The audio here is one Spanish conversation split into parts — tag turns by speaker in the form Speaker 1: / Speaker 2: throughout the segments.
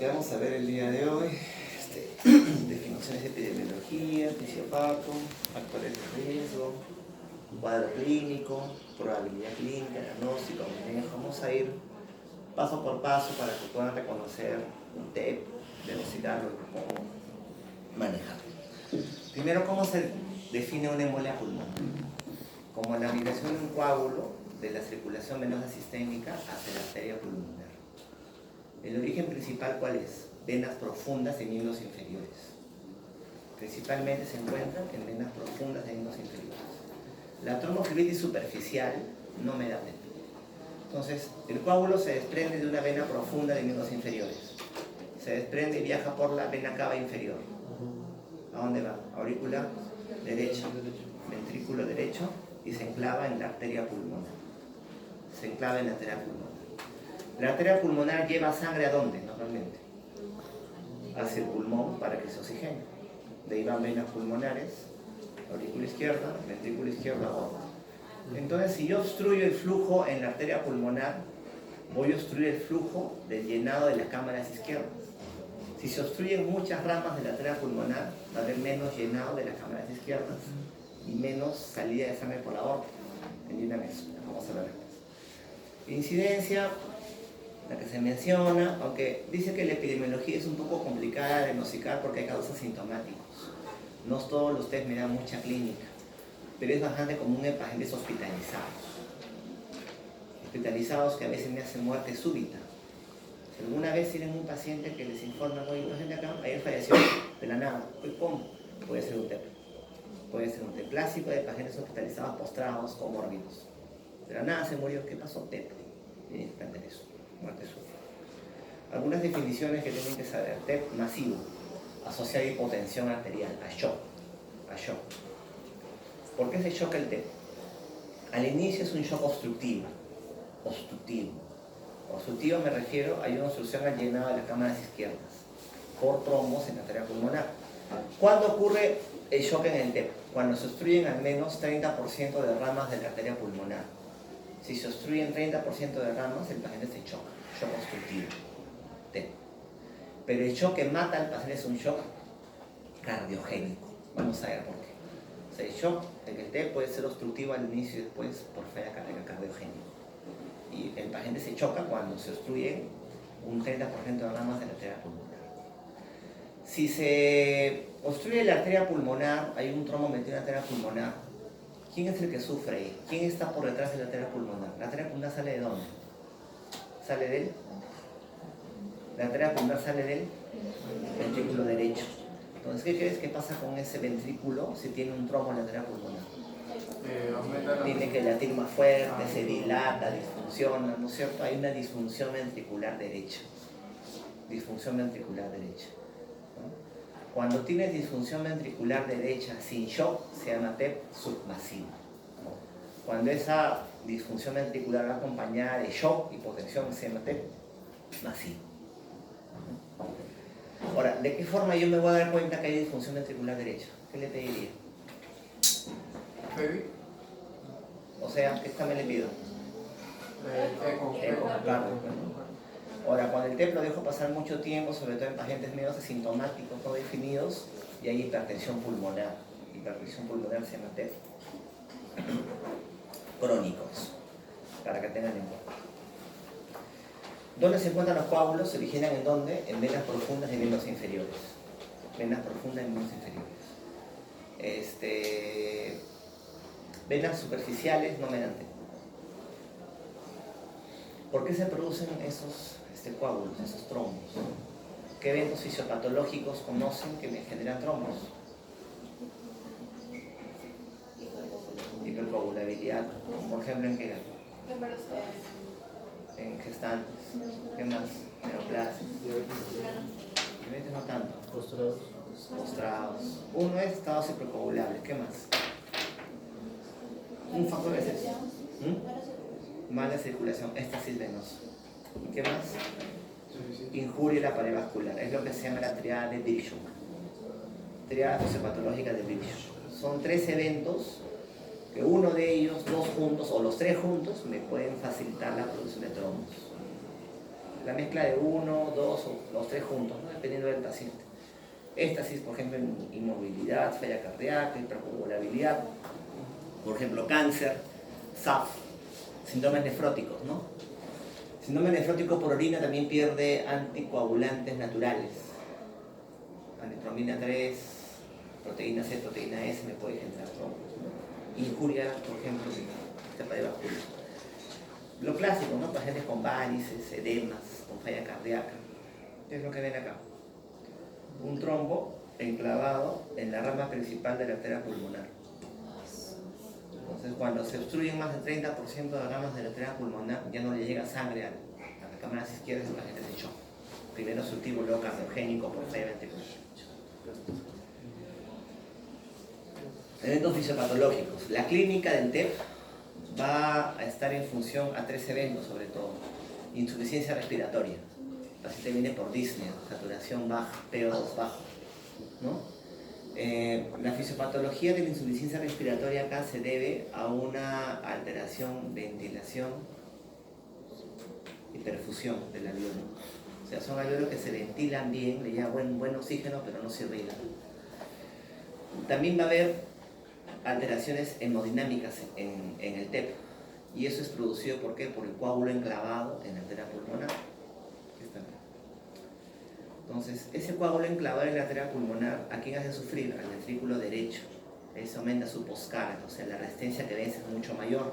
Speaker 1: que vamos a ver el día de hoy, definiciones de epidemiología, fisiopatología, factores de riesgo, cuadro clínico, probabilidad clínica, diagnóstico, manejo. Vamos a ir paso por paso para que puedan reconocer un TEP, velocidad, cómo manejar. Primero, ¿cómo se define una embolia pulmonar? Como la migración de un coágulo de la circulación venosa sistémica hacia la arteria pulmonar. El origen principal, ¿cuál es? Venas profundas de miembros inferiores. Principalmente se encuentran en venas profundas de miembros inferiores. La tromboflebitis superficial no me da TEP. Entonces, el coágulo se desprende de una vena profunda de miembros inferiores. Se desprende y viaja por la vena cava inferior. ¿A dónde va? Aurícula derecha, ventrículo derecho, y se enclava en la arteria pulmonar. Se enclava en la arteria pulmonar. La arteria pulmonar lleva sangre ¿a dónde? Normalmente hacia el pulmón para que se oxigene. De ahí van venas pulmonares, aurícula izquierda, ventrículo izquierdo, aorta. Entonces, si yo obstruyo el flujo en la arteria pulmonar, voy a obstruir el flujo del llenado de las cámaras izquierdas. Si se obstruyen muchas ramas de la arteria pulmonar, va a haber menos llenado de las cámaras izquierdas y menos salida de sangre por la aorta. ¿Entiendan eso? Vamos a ver después. Incidencia, la que se menciona, aunque dice que la epidemiología es un poco complicada de diagnosticar porque hay casos asintomáticos. No todos los test me dan mucha clínica, pero es bastante común en pacientes hospitalizados. Hospitalizados que a veces me hacen muerte súbita. Si alguna vez tienen un paciente que les informa, oye, paciente acá, ayer falleció de la nada, ¿cómo? Puede ser un TEP. Puede ser un TEP clásico de pacientes hospitalizados, postrados, comórbidos. De la nada se murió, ¿qué pasó? TEP. Tienen que entender eso, muerte súbita. Algunas definiciones que tienen que saber. TEP masivo, asociado a hipotensión arterial, a shock. ¿Por qué se choca el TEP? Al inicio es un shock obstructivo. Obstructivo me refiero a una obstrucción al llenado de las cámaras izquierdas por trombos en la arteria pulmonar. ¿Cuándo ocurre el shock en el TEP? Cuando se obstruyen al menos 30% de ramas de la arteria pulmonar. Si se obstruyen 30% de ramas, el paciente se choca. Shock obstructivo. TEP. Pero el shock que mata al paciente es un shock cardiogénico. Vamos a ver por qué. O sea, el shock en el TEP puede ser obstructivo al inicio y después por falla cardíaca cardiogénico. Y el paciente se choca cuando se obstruye un 30% de ramas de la arteria pulmonar. Si se obstruye la arteria pulmonar, hay un trombo metido en la arteria pulmonar. ¿Quién es el que sufre ahí? ¿Quién está por detrás de la arteria pulmonar? ¿La arteria pulmonar sale de dónde? ¿Sale de él? La arteria pulmonar sale del ventrículo derecho. Entonces, ¿qué crees que pasa con ese ventrículo si tiene un trombo en la arteria pulmonar? Tiene que latir más fuerte, se dilata, disfunciona, ¿no es cierto? Hay una disfunción ventricular derecha. Disfunción ventricular derecha, ¿no? Cuando tienes disfunción ventricular derecha sin shock, se llama TEP submasivo. Cuando esa disfunción ventricular va acompañada de shock, hipotensión, se llama TEP masivo. Ahora, ¿de qué forma yo me voy a dar cuenta que hay disfunción ventricular derecha? ¿Qué le pediría? O sea, ¿qué examen le pido? Eco, claro. Ahora, cuando el TEP lo dejo pasar mucho tiempo, sobre todo en pacientes menos asintomáticos, no definidos, y hay hipertensión pulmonar. Hipertensión pulmonar se llama TEP crónicos, para que tengan en cuenta. ¿Dónde se encuentran los coágulos? ¿Se originan en dónde? En venas profundas de miembros inferiores. Venas profundas de miembros inferiores. Venas superficiales no me dan TEP. ¿Por qué se producen esos coágulos, esos trombos? ¿Qué eventos fisiopatológicos conocen que me generan trombos? Hipercoagulabilidad. Por ejemplo, ¿en qué? En gestantes. ¿Qué más? Neoplasias. Diabetes no tanto. Postrados. Uno es estados hipercoagulables. ¿Qué más? Un factor de excepción. Mala circulación, éstasis venosa. ¿Y qué más? Injuria a la pared vascular. Es lo que se llama la triada de Virchow. Triada fisiopatológica de Virchow. Son 3 eventos que uno de ellos, 2 juntos o los 3 juntos me pueden facilitar la producción de trombos. la mezcla de uno, dos o los tres juntos, ¿no? Dependiendo del paciente. Éxtasis, por ejemplo, en inmovilidad, falla cardíaca, hipercoagulabilidad, por ejemplo, cáncer, SAF, síndromes nefróticos, ¿no? Síndrome nefrótico por orina también pierde anticoagulantes naturales. Anitromina 3, proteína C, proteína S me puede generar trombos. Injuria, por ejemplo, si cepa de vascular. Lo clásico, ¿no? Pacientes con varices, edemas, con falla cardíaca. ¿Qué es lo que ven acá? Un trombo enclavado en la rama principal de la arteria pulmonar. Entonces, cuando se obstruyen más del 30% de las ramas de la arteria pulmonar, ya no le llega sangre a las cámaras izquierdas y el paciente se choca. Primero obstructivo, luego cardiogénico por falla ventricular. Eventos fisiopatológicos. La clínica del TEP va a estar en función a 3 eventos sobre todo. Insuficiencia respiratoria. El paciente viene por disnea, saturación baja, PO2 bajo, ¿no? La fisiopatología de la insuficiencia respiratoria acá se debe a una alteración, ventilación y perfusión del alveolo. O sea, son alveolos que se ventilan bien, le llega buen oxígeno, pero no se irrigan. También va a haber alteraciones hemodinámicas en el TEP, y eso es producido ¿por qué? Por el coágulo enclavado en la arteria pulmonar. Entonces, ese coágulo enclavado en la arteria pulmonar, ¿a quién hace sufrir? Al ventrículo derecho. Eso aumenta su postcarga, o sea, la resistencia que vence es mucho mayor.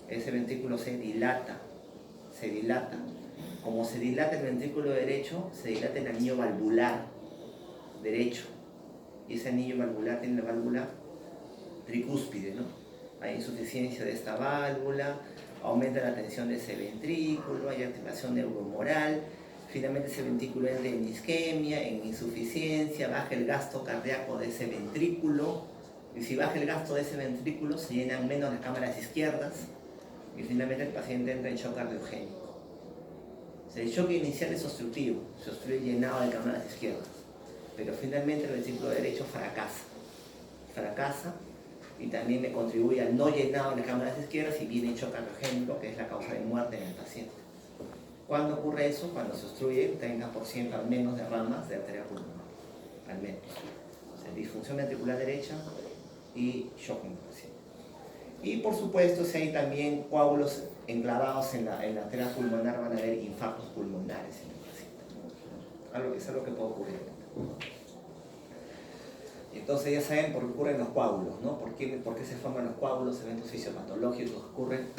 Speaker 1: Ese ventrículo se dilata. Como se dilata el ventrículo derecho, se dilata el anillo valvular derecho. Y ese anillo valvular tiene la válvula tricúspide, ¿no? Hay insuficiencia de esta válvula, aumenta la tensión de ese ventrículo, hay activación neurohumoral. Finalmente ese ventrículo entra en isquemia, en insuficiencia, baja el gasto cardíaco de ese ventrículo, y si baja el gasto de ese ventrículo se llenan menos las cámaras izquierdas, y finalmente el paciente entra en shock cardiogénico. O sea, el shock inicial es obstructivo, se obstruye llenado de cámaras izquierdas, pero finalmente el ventrículo derecho fracasa, y también le contribuye al no llenado de las cámaras izquierdas y viene el shock cardiogénico, que es la causa de muerte en el paciente. ¿Cuándo ocurre eso? Cuando se obstruye 30% al menos de ramas de arteria pulmonar, al menos. O sea, disfunción ventricular derecha y shock en el paciente. Y por supuesto, si hay también coágulos enclavados en la arteria pulmonar, van a haber infartos pulmonares en el paciente. Es algo que puede ocurrir. Entonces ya saben por qué ocurren los coágulos, ¿no? ¿Por qué se forman los coágulos? Eventos fisiopatológicos ocurren.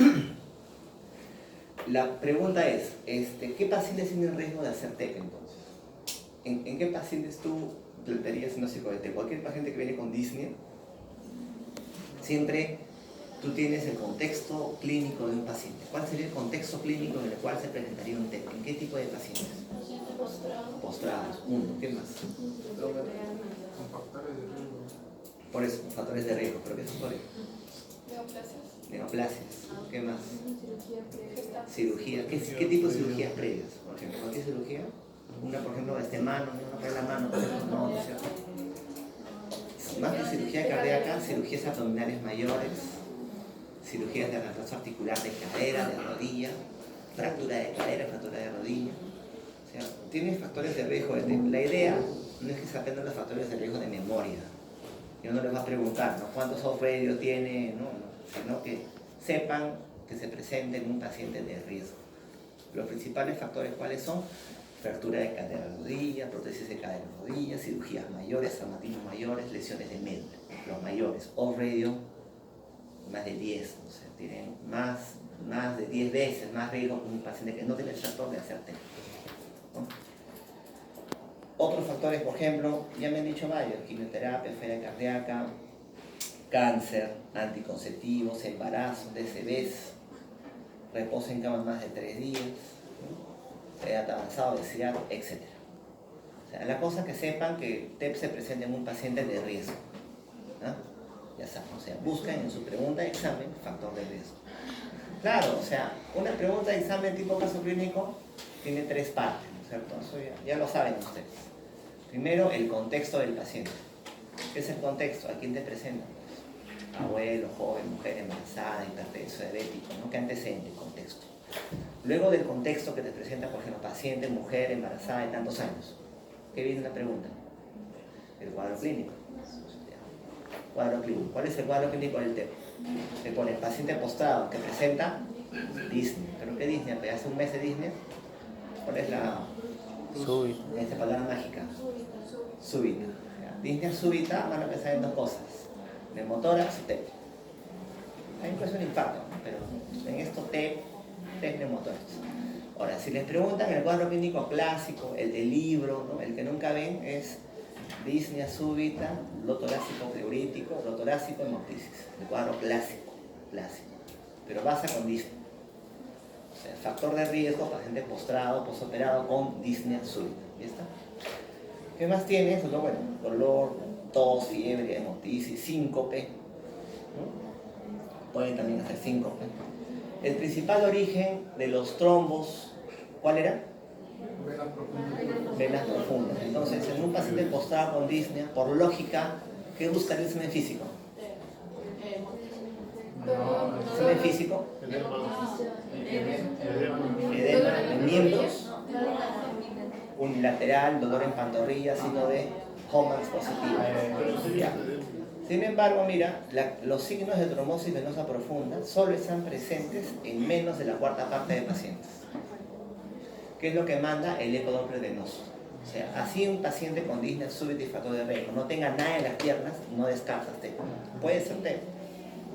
Speaker 1: La pregunta es, ¿qué pacientes tienen riesgo de hacer TEP entonces? ¿En qué pacientes tú plantearías un diagnóstico de TEP? Cualquier paciente que viene con disnea, siempre tú tienes el contexto clínico de un paciente. ¿Cuál sería el contexto clínico en el cual se presentaría un TEP? ¿En qué tipo de pacientes? Postrados. Uno, ¿qué más?
Speaker 2: Con factores de riesgo.
Speaker 1: Por eso, factores de riesgo. ¿Pero qué factores? Neoplasias. ¿Qué más? Cirugía. ¿Qué tipo de cirugías previas? Por ejemplo, ¿cualquier cirugía? Una, por ejemplo, mano, una para la mano, por ejemplo, no es cierto. Más que cirugía cardíaca, cirugías abdominales mayores, cirugías de reemplazo articular de cadera, de rodilla, fractura de cadera, fractura de rodilla. O sea, tiene factores de riesgo de TEP. La idea no es que se aprendan los factores de riesgo de memoria. Y uno les va a preguntar, ¿no? ¿Cuántos off-radio tiene? No, sino que sepan que se presente en un paciente de riesgo. Los principales factores, ¿cuáles son? Fractura de cadera de rodilla, prótesis de cadera de rodilla, cirugías mayores, traumatismos mayores, lesiones de médula. Los mayores, off-radio, más de 10, o sea, tienen más de 10 veces más riesgo que un paciente que no tiene el factor de hacer TEP, ¿no? Otros factores, por ejemplo, ya me han dicho varios: quimioterapia, falla cardíaca, cáncer, anticonceptivos, embarazo, DCBs, reposo en cama más de 3 días, ¿no? Edad avanzada, obesidad, etc. O sea, la cosa es que sepan que TEP se presenta en un paciente de riesgo, ¿no? Ya saben, o sea, buscan en su pregunta de examen factor de riesgo. Claro, o sea, una pregunta de examen tipo caso clínico tiene 3 partes, ¿no es cierto? Eso ya lo saben ustedes. Primero, el contexto del paciente. ¿Qué es el contexto? ¿A quién te presentan? Abuelo, joven, mujer embarazada, hipertenso, diabético, ¿no? ¿Qué antecedente? Contexto. Luego del contexto que te presenta, por ejemplo, paciente, mujer, embarazada de tantos años. ¿Qué viene la pregunta? El cuadro clínico. Cuadro clínico. ¿Cuál es el cuadro clínico del TEP? Se pone paciente postrado que presenta disnea. ¿Pero qué disnea? Pues hace un mes de disnea. ¿Cuál es la palabra mágica? Súbita. Disnea súbita, van a pensar en dos cosas: neumotórax y TEP. Hay incluso un infarto, pero en esto TEP es neumotórax. Ahora, si les preguntan el cuadro clínico clásico, el del libro, ¿no? El que nunca ven, es disnea súbita, lo torácico pleurítico, lo torácico hemoptisis. El cuadro clásico. Pero basa con disnea. O sea, factor de riesgo, paciente postrado, postoperado con disnea súbita. ¿Ya está? ¿Qué más tienes? Bueno, dolor, tos, fiebre, hemoptisis, síncope, ¿no? Pueden también hacer síncope. El principal origen de los trombos, ¿cuál era? Venas profundas. Entonces, en un paciente postrado con disnea, por lógica, ¿qué busca el examen físico? ¿Examen físico? Edema en miembros, unilateral, dolor en pantorrilla, signo de HOMAX positivo. Ya. Sin embargo, mira, los signos de trombosis venosa profunda solo están presentes en menos de la cuarta parte de pacientes. ¿Qué es lo que manda el ecodoppler venoso? O sea, así un paciente con disnea súbita y factor de riesgo no tenga nada en las piernas, no descartas TEP. Puede ser TEP,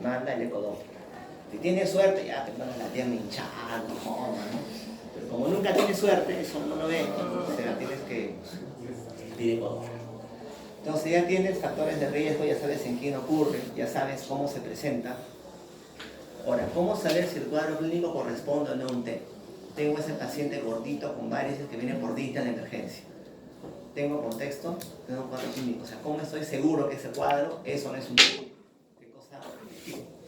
Speaker 1: manda el ecodoppler. Si tiene suerte, ya te manda la pierna hinchada, ¿no? Pero como nunca tienes suerte, eso no lo ves, o sea, tienes que pedir ecodoppler. Entonces ya tienes factores de riesgo, ya sabes en quién ocurre, ya sabes cómo se presenta. Ahora, ¿cómo saber si el cuadro clínico corresponde o no a un TEP? Tengo ese paciente gordito con varices que viene por disnea en la emergencia. Tengo contexto, tengo un cuadro clínico. O sea, ¿cómo estoy seguro que ese cuadro, eso no es un TEP?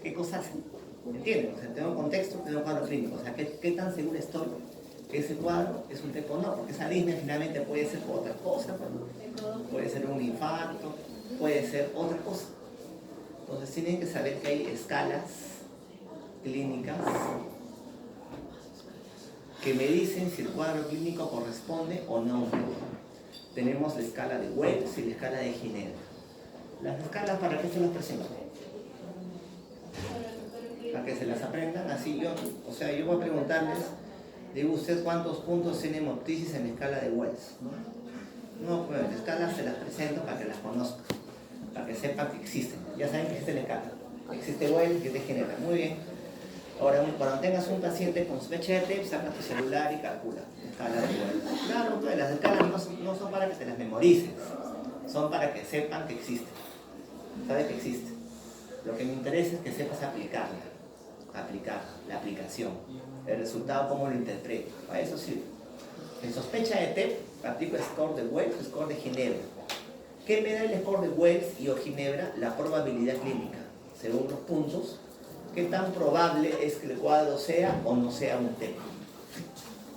Speaker 1: ¿Qué cosa hace? ¿Entienden? O sea, tengo contexto, tengo cuadro clínico. O sea, ¿qué tan seguro estoy que ese cuadro es un TEP o no? Porque esa disnea finalmente puede ser otra cosa, puede ser un infarto, puede ser otra cosa. Entonces tienen que saber que hay escalas clínicas que me dicen si el cuadro clínico corresponde o no. Tenemos la escala de Wells y la escala de Ginebra. Las escalas, ¿para qué se las presento? Para que se las aprendan. Así yo voy a preguntarles, digo, ¿usted cuántos puntos tiene hemoptisis en la escala de Wells? No, pues las escalas se las presento para que las conozcan, para que sepan que existen. Ya saben que existe la escala. Existe Wells y existe Ginebra. Muy bien. Ahora, cuando tengas un paciente con sospecha de TEP, saca tu celular y calcula la escala de Wells. Claro, pues las escalas no son para que te las memorices, son para que sepan que existen. Sabes que existe. Lo que me interesa es que sepas aplicar la aplicación, el resultado, cómo lo interpreto. Para eso sirve. En sospecha de TEP, aplico el score de Wells y el score de Ginebra. ¿Qué me da el score de Wells y o Ginebra? La probabilidad clínica, según los puntos. ¿Qué tan probable es que el cuadro sea o no sea un TEP?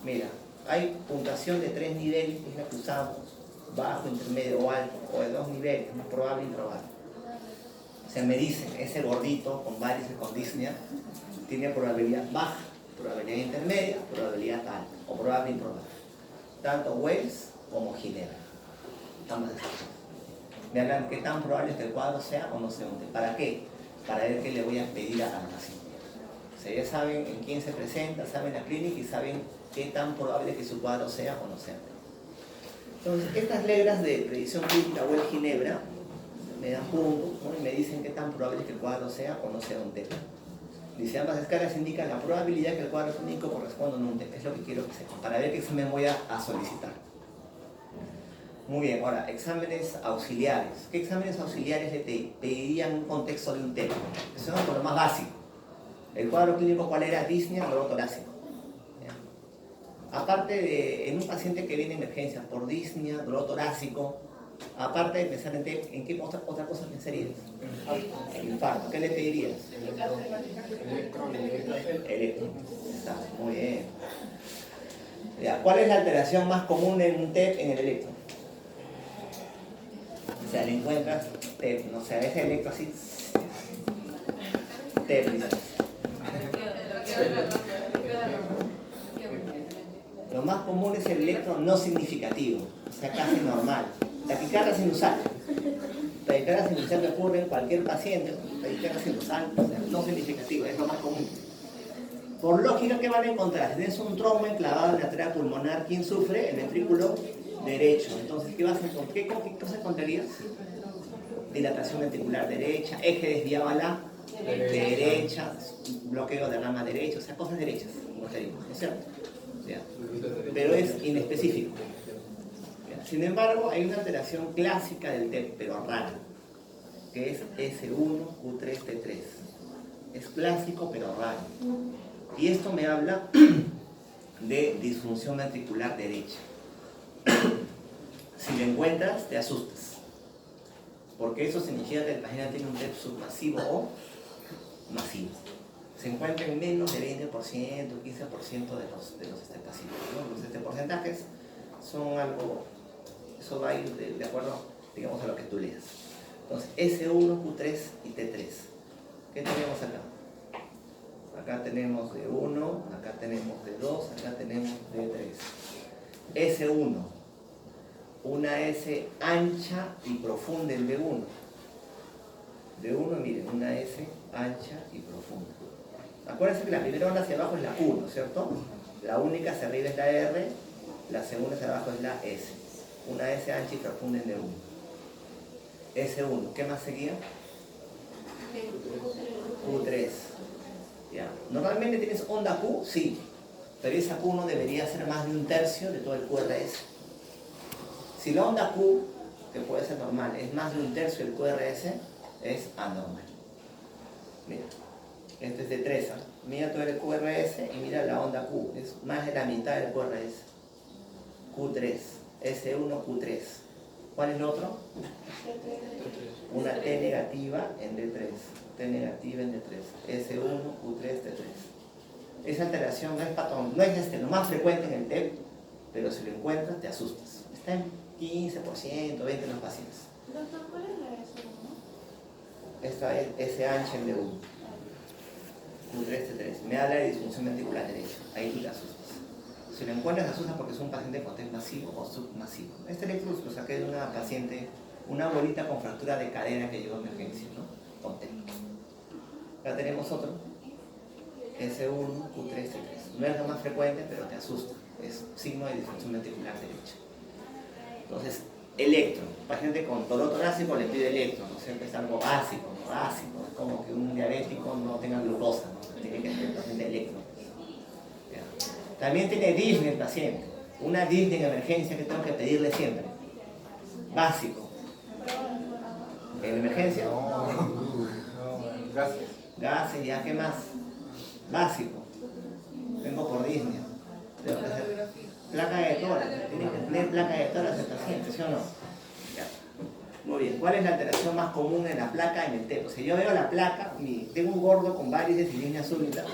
Speaker 1: Mira, hay puntuación de 3 niveles, que es la que usamos, bajo, intermedio o alto, o de 2 niveles, probable e improbable. O sea, me dicen, ese gordito con varices con disnea tiene probabilidad baja, probabilidad intermedia, probabilidad alta, o probable e improbable. Tanto Wells como Ginebra. Ambas esas. Me hablan qué tan probable es que el cuadro sea o no sea un TEP. ¿Para qué? Para ver qué le voy a pedir a la paciente. O sea, ya saben en quién se presenta, saben la clínica y saben qué tan probable es que su cuadro sea o no sea. Entonces, estas reglas de predicción clínica o el Ginebra me dan puntos, ¿no? Y me dicen qué tan probable es que el cuadro sea o no sea un TEP. Dice, ambas escalas indican la probabilidad que el cuadro clínico corresponda a un TEP. Es lo que quiero que sepan, para ver qué examen voy a solicitar. Muy bien, ahora, exámenes auxiliares. ¿Qué exámenes auxiliares le pedirían un contexto de un TEP? Eso es lo más básico. El cuadro clínico, ¿cuál era? Disnea, globo torácico. Aparte de, en un paciente que viene en emergencia por disnea, globo torácico, aparte de pensar en TEP, ¿en qué otra cosa pensarías? El infarto. ¿Qué le pedirías? Electro. Está, muy bien. Ya, ¿cuál es la alteración más común en un TEP en el electro? O sea, le encuentras TEP, no sé, a veces electro así. TEP, Lo más común es el electro no significativo, o sea, casi normal. Taquicardia sinusal. Taquicardia sinusal que ocurre en cualquier paciente, taquicardia sinusal, o sea, no significativo, es lo más común. Por lógica, ¿qué van a encontrar? Si tienes un trauma enclavado en la arteria pulmonar, ¿quién sufre? El ventrículo derecho. Entonces, ¿qué vas a encontrar? ¿Qué cosa encontrarías? Dilatación ventricular derecha, eje desviado a la derecha, bloqueo de rama derecha, o sea, cosas derechas, como te digo, ¿no es cierto? ¿Ya? Pero es inespecífico. ¿Ya? Sin embargo, hay una alteración clásica del TEP, pero rara, que es S1Q3T3. Es clásico, pero raro. Y esto me habla de disfunción ventricular derecha. Si lo encuentras, te asustas. Porque eso significa que el paciente tiene un TEP submasivo o masivo. Se encuentra en menos de 20%, 15% de los pacientes, ¿no? Los porcentajes son algo, eso va a ir de acuerdo, digamos, a lo que tú leas. Entonces, S1, Q3 y T3. ¿Qué tenemos acá? Acá tenemos de 1, acá tenemos de 2, acá tenemos de 3. S1, una S ancha y profunda en B1. B1, miren, una S ancha y profunda. Acuérdense que la primera onda hacia abajo es la 1, ¿cierto? La única hacia arriba es la R, la segunda hacia abajo es la S. Una S ancha y profunda en B1. S1, ¿qué más seguía? Q3. Ya. ¿Normalmente tienes onda Q? Sí. Pero esa Q no debería ser más de un tercio de todo el QRS. Si la onda Q, que puede ser normal, es más de un tercio del QRS, es anormal. Mira, este es de 3. Mira todo el QRS y mira la onda Q. Es más de la mitad del QRS. Q3. S1, Q3. ¿Cuál es el otro? Una T negativa en D3. T negativa en D3. S1, Q3, T3. Esa alteración no es patrón, no es lo más frecuente en el TEP, pero si lo encuentras te asustas. Está en 15%, 20% de los pacientes.
Speaker 2: Doctor, ¿cuál es la S1?
Speaker 1: Esta es S ancha en D1. Q3, T3. Me habla de disfunción ventricular derecha. Ahí tú te asustas. Si lo encuentras te asustas porque es un paciente con TEP masivo o submasivo. Este electro lo saqué de una paciente, una abuelita con fractura de cadera que llegó a emergencia, ¿no? Con TEP. Acá tenemos otro. S1, Q3, T3. No es lo más frecuente, pero te asusta. Es signo de disfunción ventricular derecha. Entonces, electro. Paciente con dolor torácico le pide electro, ¿no? Siempre es algo básico, ¿no? Básico. Es como que un diabético no tenga glucosa, ¿no? Tiene que ser el paciente electro. ¿Ya? También tiene disnea el paciente. Una disnea en emergencia que tengo que pedirle siempre. Básico. ¿En emergencia?
Speaker 3: No, gracias.
Speaker 1: Gases, ya, ¿qué más? Básico. Vengo por disnea. Tengo que hacer placa de tórax. Tiene que tener placa de tórax el paciente, ¿sí o no? Ya. Muy bien. ¿Cuál es la alteración más común en la placa en el TEP? O sea, yo veo la placa, tengo un gordo con varices y líneas súbitas.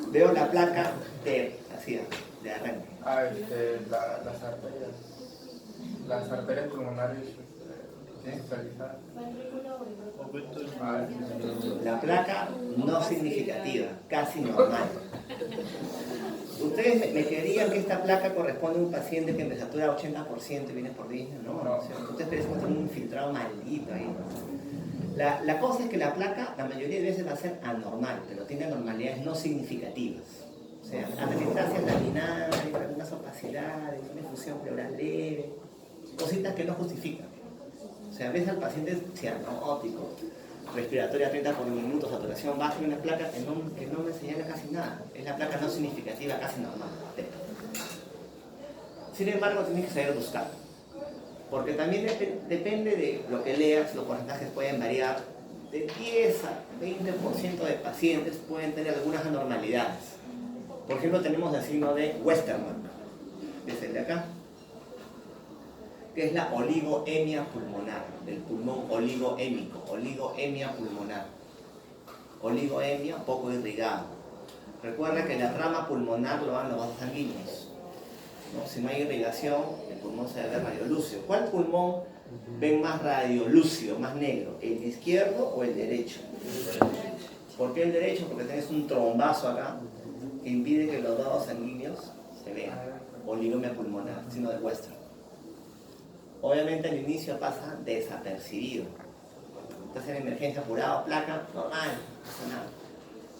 Speaker 1: Veo la placa TEP, así, de arranque.
Speaker 3: Las arterias pulmonares especializadas.
Speaker 1: La placa no significativa, casi normal. ¿Ustedes me creerían que esta placa corresponde a un paciente que en satura 80% y viene por disnea? No, no. Ustedes piensan que tienen un infiltrado maldito ahí. La cosa es que la placa, la mayoría de veces va a ser anormal, pero tiene anormalidades no significativas. O sea, aterrizacias laminares, algunas opacidades, una infusión pleural leve, cositas que no justifican. O sea, ves al paciente cianótico, respiratoria 30 por minuto, saturación baja y una placa que no me señala casi nada. Es la placa no significativa, casi normal. Sin embargo, tienes que saber buscar. Porque también depende de lo que leas, los porcentajes pueden variar. De 10 a 20% de pacientes pueden tener algunas anormalidades. Por ejemplo, tenemos el signo de Westermann, que es el de acá, que es la oligoemia pulmonar, del pulmón oligoémico, oligoemia pulmonar. Oligoemia, poco irrigado. Recuerda que la rama pulmonar lo van los vasos sanguíneos, ¿no? Si no hay irrigación, el pulmón se ve radiolúcido. ¿Cuál pulmón ven más radiolúcido, más negro? ¿El izquierdo o el derecho? ¿Por qué el derecho? Porque tienes un trombazo acá que impide que los vasos sanguíneos se ve, oligomias pulmonar, signo de Western. Obviamente al inicio pasa desapercibido. Estás en emergencia apurado, placa, normal, no pasa nada.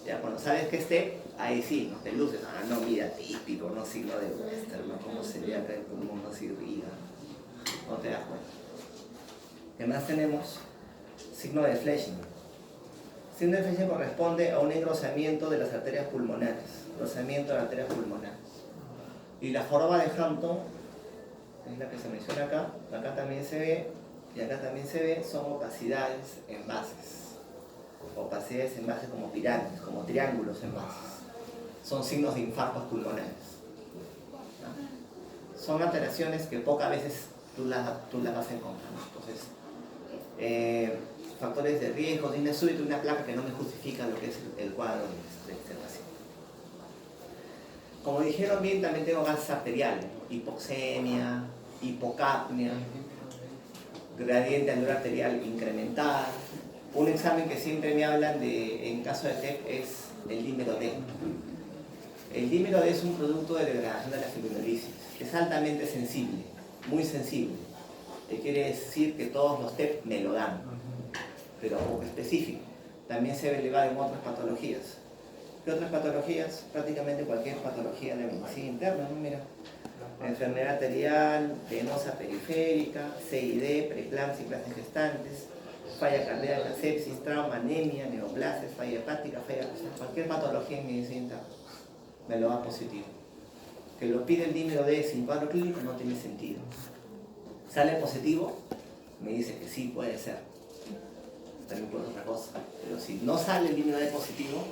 Speaker 1: Ya cuando sabes que esté, ahí sí, no te luces, no, mira, típico, no signo de Western, no, cómo se ve acá el pulmón, no se irriga, no te das cuenta. ¿Qué más tenemos? Signo de Flesching. Signo de Flesching corresponde a un engrosamiento de las arterias pulmonares, engrosamiento de las arterias pulmonares. Y la joroba de Hampton, es la que se menciona acá, acá también se ve, y acá también se ve, son opacidades en bases. Opacidades en bases como pirámides, como triángulos en bases. Son signos de infartos pulmonares. ¿No? Son alteraciones que pocas veces tú las vas a encontrar. Entonces, factores de riesgo, de súbito, una placa que no me justifica lo que es el cuadro de este paciente. Como dijeron bien, también tengo gases arteriales, hipoxemia, hipocapnia, gradiente anular arterial incremental. Un examen que siempre me hablan de, en caso de TEP, es el dímero D. El dímero D es un producto de degradación de la fibrinolisis. Es altamente sensible, muy sensible. Quiere decir que todos los TEP me lo dan, pero poco específico. También se ve elevado en otras patologías. ¿Qué otras patologías? Prácticamente cualquier patología de medicina interna, ¿no? Mira, enfermedad arterial, venosa periférica, CID, preeclampsia y clases gestantes, falla cardíaca, sepsis, trauma, anemia, neoplasias, falla hepática, cualquier patología en medicina interna me lo da positivo. Que lo pide el dímero D sin cuadro clínico no tiene sentido. ¿Sale positivo? Me dice que sí, puede ser. También puede ser otra cosa. Pero si no sale el dímero D positivo,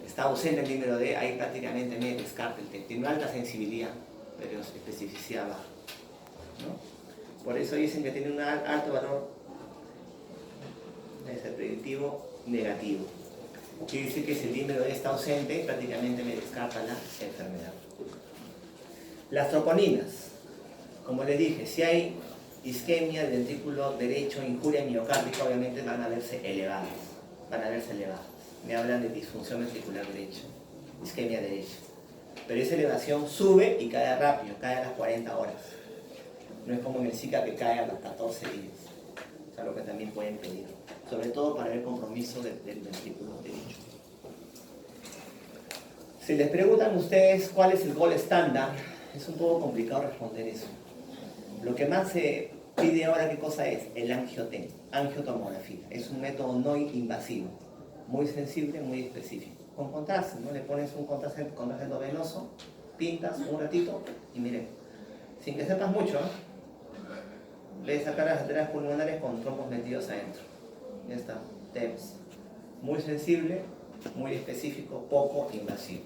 Speaker 1: está ausente el dímero D, ahí prácticamente me descarta el TEP. Tiene una alta sensibilidad, pero especificidad baja, ¿no? Por eso dicen que tiene un alto valor predictivo negativo. Quiere decir que si el dímero D está ausente, prácticamente me descarta la enfermedad. Las troponinas. Como les dije, si hay isquemia del ventrículo derecho, injuria miocárdica, obviamente van a verse elevadas. Me hablan de disfunción ventricular derecha, isquemia derecha. Pero esa elevación sube y cae rápido, cae a las 40 horas. No es como en el Zika que cae a los 14 días. Es algo que también pueden pedir. Sobre todo para el compromiso del ventrículo derecho. Si les preguntan ustedes cuál es el gold estándar, es un poco complicado responder eso. Lo que más se pide ahora, ¿qué cosa es? El angiotem, angiotomografía. Es un método no invasivo, muy sensible, muy específico. Con contraste, ¿no? Le pones un contraste venoso, pintas un ratito y miren, sin que sepas mucho, le sacar las arterias pulmonares con trombos metidos adentro. Ya está, TEMS. Muy sensible, muy específico, poco invasivo.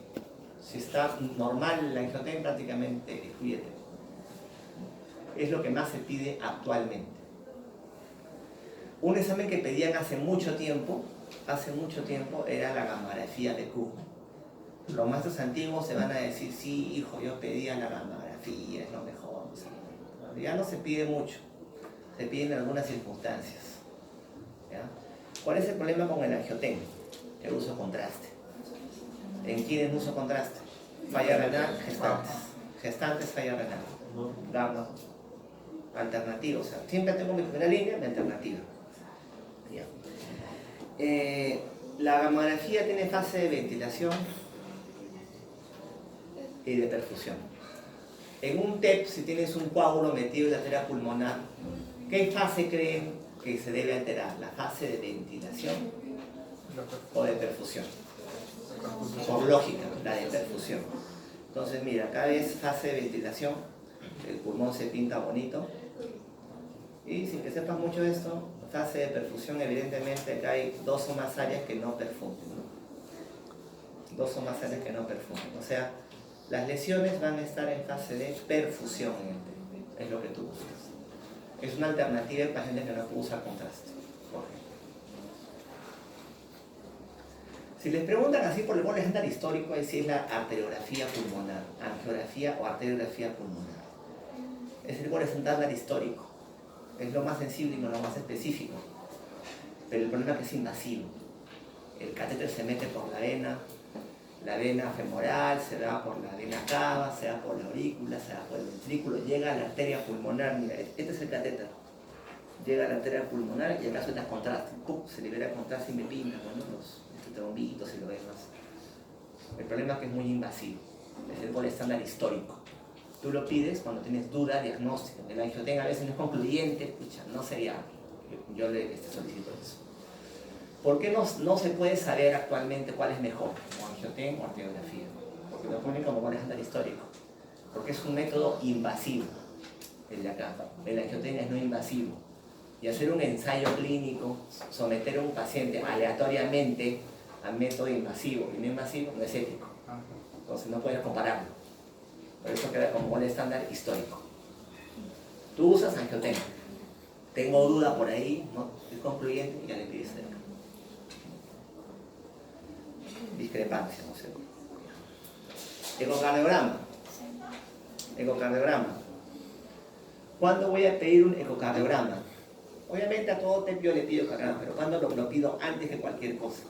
Speaker 1: Si está normal la angiotem, prácticamente excluyete. Es lo que más se pide actualmente. Un examen que pedían hace mucho tiempo era la gamografía de Cook. Los maestros antiguos se van a decir, sí, hijo, yo pedía la gamografía, es lo mejor. Ya no se pide mucho, se pide en algunas circunstancias. ¿Ya? ¿Cuál es el problema con el angiotem? El uso de contraste. ¿En quién es uso contraste? Falla renal, gestantes. Gestantes, falla renal. Gamma. Alternativa, o sea, siempre tengo mi primera línea de alternativa. Ya. La gamografía tiene fase de ventilación y de perfusión. En un TEP, si tienes un coágulo metido en la arteria pulmonar, ¿qué fase creen que se debe alterar? ¿La fase de ventilación o de perfusión? Por lógica, la de perfusión. Entonces, mira, acá es fase de ventilación, el pulmón se pinta bonito. Y sin que sepas mucho de esto, fase de perfusión, evidentemente acá hay dos o más áreas que no perfunden, ¿no? Dos o más áreas que no perfunden. O sea, las lesiones van a estar en fase de perfusión, es lo que tú buscas. Es una alternativa en pacientes que no pueden usar contraste. Si les preguntan así por el gol estándar histórico, es si es la arteriografía pulmonar, angiografía o arteriografía pulmonar. Es el gol estándar histórico. Es lo más sensible y no lo más específico. Pero el problema es que es invasivo. El catéter se mete por la vena, la vena femoral, se va por la vena cava, se va por la aurícula, se va por el ventrículo, llega a la arteria pulmonar. Mira, este es el catéter. Llega a la arteria pulmonar y acá suelta contraste. ¡Pum! Se libera contraste y me pinta, ¿no? Los trombitos y lo demás. El problema es que es muy invasivo. Es el gol estándar histórico. Tú lo pides cuando tienes duda diagnóstica. El angiotenga a veces no es concluyente, pucha, no sería. Yo le solicito eso. ¿Por qué no se puede saber actualmente cuál es mejor? O angiotenga o angiografía. Porque lo ponen como gol estándar histórico. Porque es un método invasivo. El de acá. El angiotenga es no invasivo. Y hacer un ensayo clínico, someter a un paciente aleatoriamente al método invasivo y no invasivo, no es ético. Entonces no puedes compararlo. Por eso queda como gol estándar histórico. Tú usas angiotenga. Tengo duda por ahí, ¿no? Es concluyente y ya le pides cerca. Discrepancia, no sé. Ecocardiograma. Ecocardiograma. ¿Cuándo voy a pedir un ecocardiograma? Obviamente a todo TEP yo le pido ecocardiograma, pero ¿cuándo lo pido antes que cualquier cosa?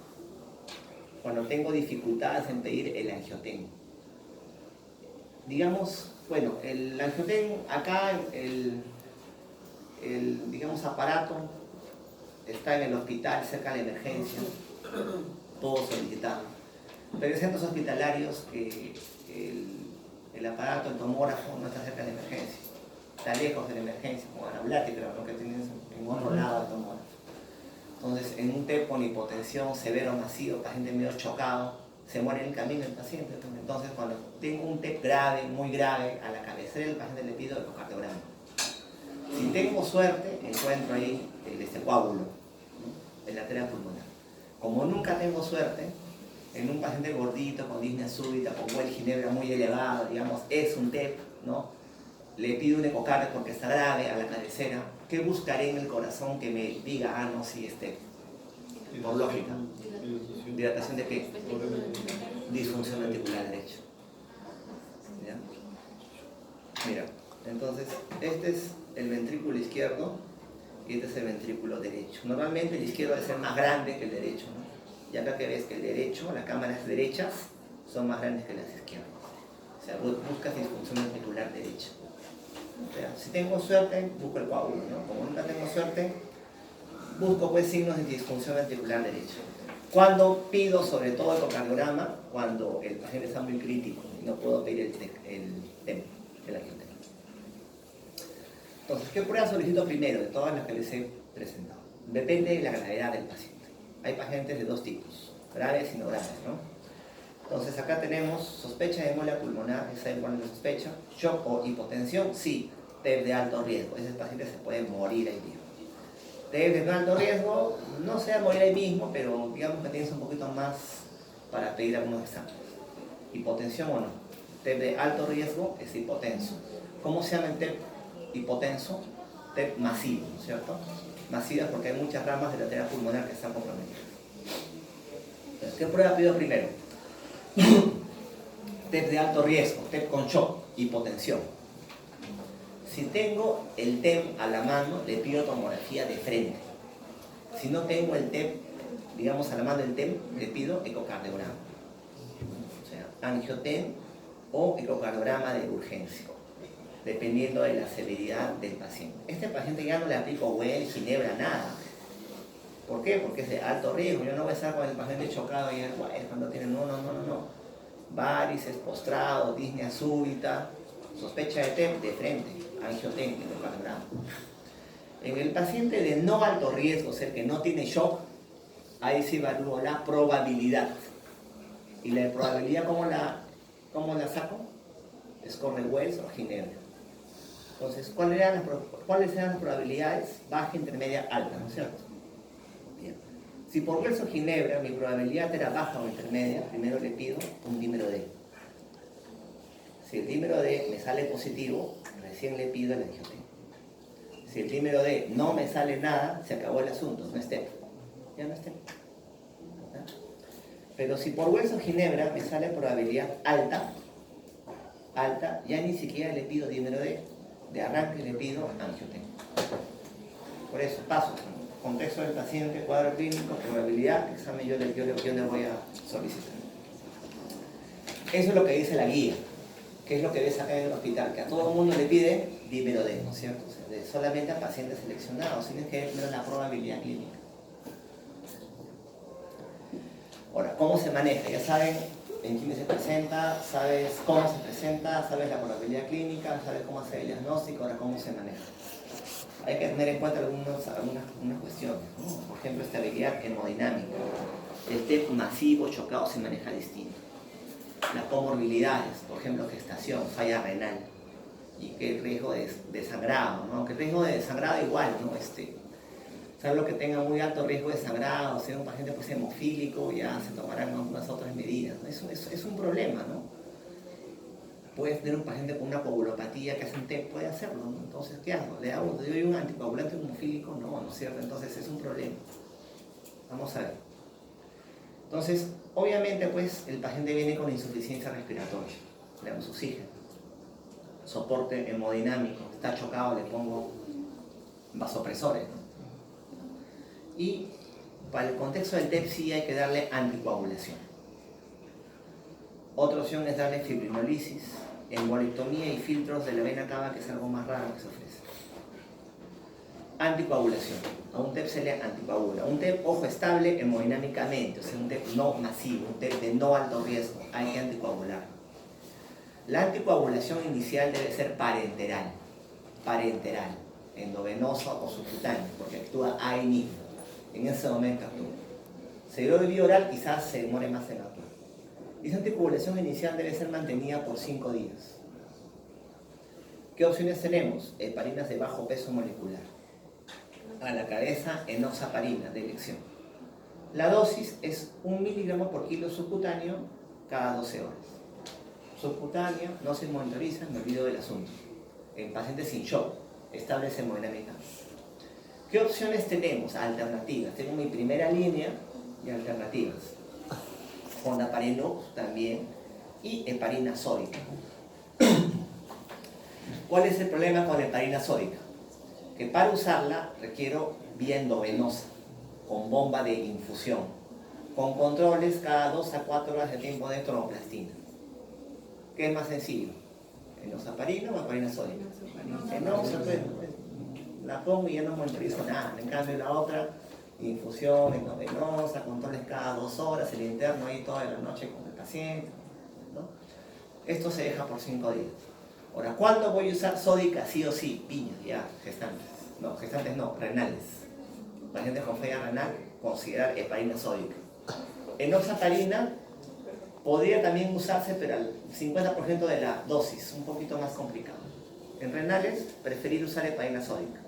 Speaker 1: Cuando tengo dificultades en pedir el angiotenga. Digamos, bueno, el angiotenga, acá digamos, aparato está en el hospital, cerca de la emergencia, todo solicitado. Pero hay centros hospitalarios que el aparato, el tomógrafo, no está cerca de la emergencia. Está lejos de la emergencia, como Anablati, pero lo que tienes en otro lado del tomógrafo. Entonces, en un TEP con hipotensión severo masivo, paciente medio chocado, se muere en el camino el paciente. Entonces, cuando tengo un TEP grave, muy grave, a la cabecera del paciente le pido ecocardiograma. Si tengo suerte, encuentro ahí el coágulo, ¿no? En la arteria pulmonar. Como nunca tengo suerte, en un paciente gordito, con disnea súbita, con huel ginebra muy elevado, digamos, es un TEP, ¿no? Le pido un ecocardio porque está grave a la cabecera. ¿Qué buscaré en el corazón que me diga, ah, no, sí, es TEP? Por lógica. ¿Dilatación de qué? Disfunción ventricular derecha. ¿Ya? Mira, entonces, este es el ventrículo izquierdo y este es el ventrículo derecho. Normalmente el izquierdo debe ser más grande que el derecho, ¿no? Y acá que ves que el derecho, las cámaras derechas son más grandes que las izquierdas. O sea, buscas disfunción ventricular derecha. O sea, si tengo suerte, busco el coágulo, ¿no? Como nunca tengo suerte, busco pues signos de disfunción ventricular derecha. Cuando pido sobre todo el ecocardiograma, cuando el paciente está muy crítico y no puedo pedir el angiotenga. Entonces, ¿qué prueba solicito primero de todas las que les he presentado? Depende de la gravedad del paciente. Hay pacientes de dos tipos, graves y no graves, ¿no? Entonces acá tenemos sospecha de embolia pulmonar, esa es cuál es la sospecha, shock o hipotensión, sí, TEP de alto riesgo, ese paciente se puede morir ahí mismo. TEP de no alto riesgo, no se va a morir ahí mismo, pero digamos que tienes un poquito más para pedir algunos exámenes. Hipotensión o no, TEP de alto riesgo es hipotenso. ¿Cómo se llama el TEP hipotenso? TEP masivo, ¿no es cierto? Masiva porque hay muchas ramas de la arteria pulmonar que están comprometidas. Entonces, ¿qué prueba pido primero? TEP de alto riesgo, TEP con shock, hipotensión. Si tengo el TEP a la mano, le pido tomografía de frente. Si no tengo el TEP, digamos a la mano del TEP, le pido ecocardiograma. O sea, angiotenga o ecocardiograma de urgencia, dependiendo de la severidad del paciente. Este paciente ya no le aplico huel, ginebra, nada. ¿Por qué? Porque es de alto riesgo. Yo no voy a estar con el paciente chocado y cuando tiene no. Varices, postrado, disnea súbita, sospecha de TEP de frente, angiotenga, ecocardiograma. En el paciente de no alto riesgo, o sea, que no tiene shock, ahí se evalúa la probabilidad. ¿Y la probabilidad cómo la saco? Score Wells o ginebra. Entonces, ¿cuáles eran las probabilidades? Baja, intermedia, alta, ¿no es cierto? Bien. Si por Wells o ginebra mi probabilidad era baja o intermedia, primero le pido un dímero D. Si el dímero D me sale positivo, recién le pido el angiotenga. Si el dímero D no me sale nada, se acabó el asunto, no es TEP. Ya no es TEP. ¿Ah? Pero si por Wells o ginebra me sale probabilidad alta, ya ni siquiera le pido dímero D. De arranque le pido angiotenga. Por eso, pasos. Contexto del paciente, cuadro clínico, probabilidad, examen yo le voy a solicitar. Eso es lo que dice la guía, que es lo que ves acá en el hospital, que a todo el mundo le pide dímero D, ¿no es cierto? O sea, solamente a pacientes seleccionados, tienes que ver la probabilidad clínica. Ahora, ¿cómo se maneja? Ya saben en quién se presenta, sabes cómo se presenta, sabes la probabilidad clínica, sabes cómo hacer el diagnóstico, ahora cómo se maneja. Hay que tener en cuenta algunas cuestiones, ¿no? Por ejemplo, estabilidad hemodinámica. El TEP masivo chocado se maneja distinto. Las comorbilidades, por ejemplo, gestación, falla renal y que el riesgo de sangrado, ¿no? Que el riesgo de sangrado igual, ¿no? Salvo que tenga muy alto riesgo de sangrado, sea un paciente pues, hemofílico, ya se tomarán algunas otras medidas, ¿no? Es un problema, ¿no? Puedes tener un paciente con una coagulopatía que hace un TEP, puede hacerlo, ¿no? Entonces, ¿qué hago? ¿Le doy un anticoagulante hemofílico? No, ¿no es cierto? Entonces es un problema. Vamos a ver. Entonces, obviamente, pues, el paciente viene con insuficiencia respiratoria. Le damos oxígeno. Soporte hemodinámico. Está chocado, le pongo vasopresores, ¿no? Y para el contexto del TEP sí hay que darle anticoagulación. Otra opción es darle fibrinolisis, embolectomía y filtros de la vena cava, que es algo más raro que se ofrece. Anticoagulación. A un TEP se le anticoagula. Un TEP, ojo, estable hemodinámicamente, o sea, un TEP no masivo, un TEP de no alto riesgo, hay que anticoagular. La anticoagulación inicial debe ser parenteral, endovenosa o subcutánea, porque actúa ahí mismo, en ese momento actúa. Si lo doy vía oral, quizás se demore más en actuar. Y esa anticoagulación inicial debe ser mantenida por 5 días. ¿Qué opciones tenemos? Heparinas de bajo peso molecular. A la cabeza, enoxaparina de elección. La dosis es 1 miligramo por kilo subcutáneo cada 12 horas. Subcutáneo, no se monitoriza, me olvido del asunto. En pacientes sin shock, establece hemodinámicamente. ¿Qué opciones tenemos? Alternativas. Tengo mi primera línea y alternativas. Fondaparinux también y heparina sódica. ¿Cuál es el problema con la heparina sódica? Que para usarla requiero vía endovenosa, con bomba de infusión, con controles cada 2 a 4 horas de tiempo de tromboplastina. ¿Qué es más sencillo? ¿Enoxaparina o heparina sódica? La pongo y ya no monitorizo nada. En cambio la otra, infusión endovenosa, controles cada 2 horas, el interno ahí toda la noche con el paciente, ¿no? Esto se deja por 5 días. Ahora, ¿cuándo voy a usar sódica? Sí o sí, piñas, ya, gestantes no, renales. Pacientes con falla renal, considerar heparina sódica. Enoxaparina podría también usarse, pero al 50% de la dosis, un poquito más complicado. En renales, preferir usar heparina sódica.